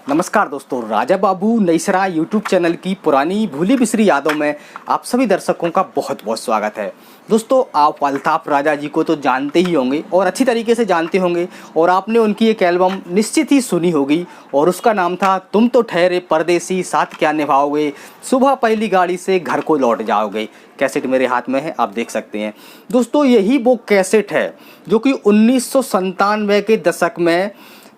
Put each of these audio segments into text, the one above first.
नमस्कार दोस्तों, Raja Babu नईसरा YouTube channel की पुरानी भूली बिसरी यादों में आप सभी दर्शकों का बहुत बहुत स्वागत है। दोस्तों, आप अल्ताफ राजा जी को तो जानते ही होंगे और अच्छी तरीके से जानते होंगे और आपने उनकी एक एल्बम निश्चित ही सुनी होगी और उसका नाम था तुम तो ठहरे परदेसी साथ क्या निभाओगे, सुबह पहली गाड़ी से घर को लौट जाओगे। कैसेट मेरे हाथ में है, आप देख सकते हैं। दोस्तों, यही वो कैसेट है जो कि 1997 के दशक में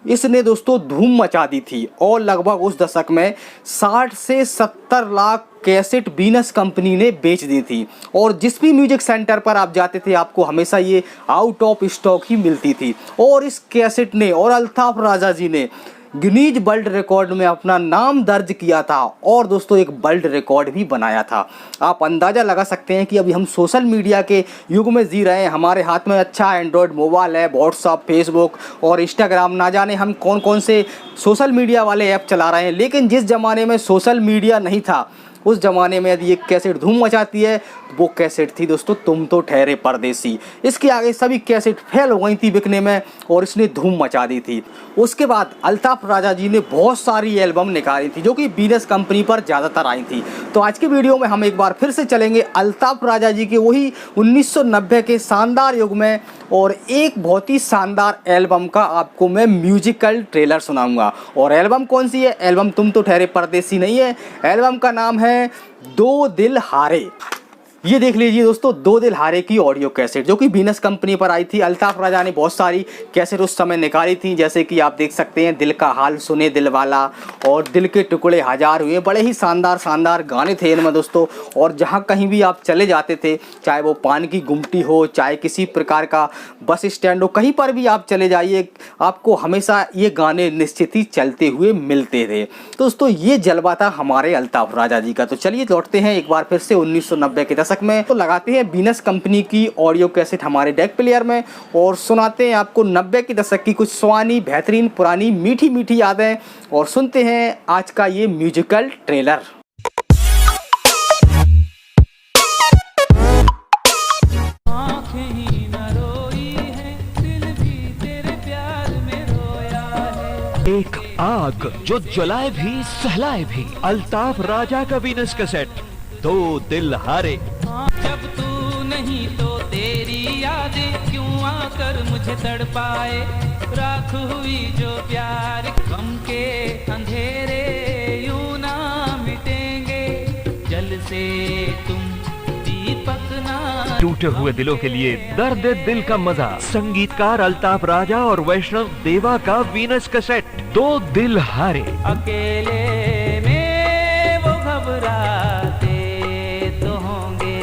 इसने दोस्तों धूम मचा दी थी और लगभग उस दशक में 60 से 70 लाख कैसेट वीनस कंपनी ने बेच दी थी और जिस भी म्यूजिक सेंटर पर आप जाते थे आपको हमेशा ये आउट ऑफ स्टॉक ही मिलती थी। और इस कैसेट ने और अल्ताफ राजा जी ने गिनीज वर्ल्ड रिकॉर्ड में अपना नाम दर्ज किया था और दोस्तों एक वर्ल्ड रिकॉर्ड भी बनाया था। आप अंदाज़ा लगा सकते हैं कि अभी हम सोशल मीडिया के युग में जी रहे हैं। हमारे हाथ में अच्छा एंड्रॉयड मोबाइल है, व्हाट्सअप, फेसबुक और इंस्टाग्राम, ना जाने हम कौन कौन से सोशल मीडिया वाले ऐप चला रहे हैं। लेकिन जिस ज़माने में सोशल मीडिया नहीं था उस ज़माने में यदि एक कैसेट धूम मचाती है तो वो कैसेट थी दोस्तों तुम तो ठहरे परदेसी। इसके आगे सभी कैसेट फेल हो गई थी बिकने में और इसने धूम मचा दी थी। उसके बाद अल्ताफ राजा जी ने बहुत सारी एल्बम निकाली थी जो कि वीनस कंपनी पर ज़्यादातर आई थी। तो आज की वीडियो में हम एक बार फिर से चलेंगे अल्ताफ राजा जी के वही 1990 के शानदार युग में और एक बहुत ही शानदार एल्बम का आपको मैं म्यूजिकल ट्रेलर सुनाऊंगा। और एल्बम कौन सी है? एल्बम तुम तो ठहरे परदेसी नहीं है, एल्बम का नाम है दो दिल हारे। ये देख लीजिए दोस्तों, दो दिल हारे की ऑडियो कैसेट जो कि वीनस कंपनी पर आई थी। अल्ताफ राजा ने बहुत सारी कैसेट उस समय निकाली थी, जैसे कि आप देख सकते हैं दिल का हाल सुने दिल वाला और दिल के टुकड़े हजार हुए। बड़े ही शानदार शानदार गाने थे इनमें दोस्तों। और जहाँ कहीं भी आप चले जाते थे, चाहे वो पान की गुमटी हो, चाहे किसी प्रकार का बस स्टैंड हो, कहीं पर भी आप चले जाइए आपको हमेशा ये गाने निश्चित ही चलते हुए मिलते थे। दोस्तों, ये जलवा था हमारे अल्ताफ राजा जी का। तो चलिए लौटते हैं एक बार फिर से 1990 के दशक में, तो लगाते हैं वीनस कंपनी की ऑडियो कैसेट हमारे डेक प्लेयर में और सुनाते हैं आपको 90 के दशक की कुछ स्वानी बेहतरीन पुरानी मीठी मीठी यादें और सुनते हैं आज का ये म्यूजिकल ट्रेलर। एक आग जो जलाए भी सहलाए भी, अल्ताफ राजा का वीनस कैसेट दो दिल हारे। जब तू नहीं तो तेरी यादें क्यों आकर मुझे तड़पाए, राख हुई जो प्यार गम के अंधेरे यूं ना मिटेंगे, जल से तुम दीपक ना। टूटे हुए दिलों के लिए दर्द दिल का मजा, संगीतकार अल्ताफ राजा और वैष्णव देवा का वीनस कैसेट दो दिल हारे। अकेले में वो घबराते तो होंगे,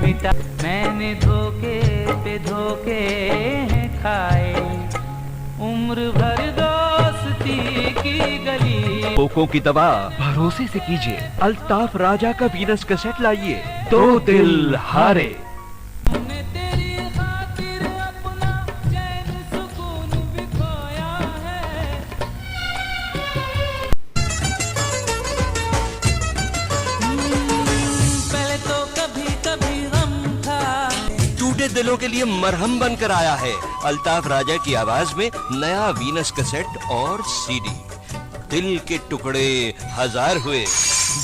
मिटा मैंने धोखे पे धोखे हैं खाए, उम्र भर दोस्ती की गली। पोकों की दवा भरोसे से कीजिए, अल्ताफ राजा का वीनस कैसेट लाइए दो दिल हारे। हमने तेरी खातिर अपना चैन सुकून भी खोया है। पहले तो कभी कभी गम था, टूटे दिलों के लिए मरहम बनकर आया है अल्ताफ राजा की आवाज में नया वीनस कैसेट और सीडी। दिल के टुकड़े हजार हुए,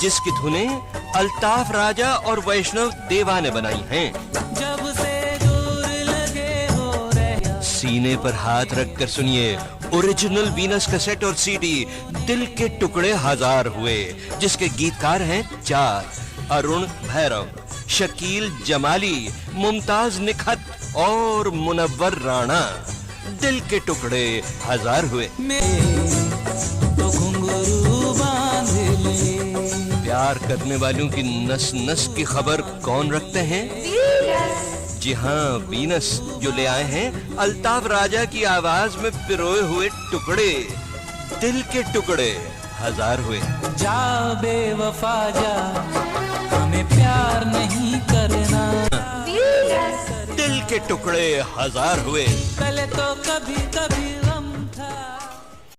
जिसकी धुनें अल्ताफ राजा और वैष्णव देवा ने बनाई हैं। जब से दूर लगे हो रहे, सीने पर हाथ रखकर सुनिए ओरिजिनल वीनस कैसेट और सीडी दिल के टुकड़े हजार हुए, जिसके गीतकार हैं चार: अरुण भैरव, शकील जमाली, मुमताज निखत और मुनव्वर राणा। दिल के टुकड़े हजार हुए। तो घुंघरू बांध ले। प्यार करने वालों की नस नस की खबर कौन रखते हैं? जी हाँ, वीनस जो ले आए हैं अल्ताफ राजा की आवाज में पिरोए हुए टुकड़े। दिल के टुकड़े हजार हुए। जा बेवफा जा, हमें प्यार नहीं करना। दिल के टुकड़े हजार हुए। पहले तो कभी कभी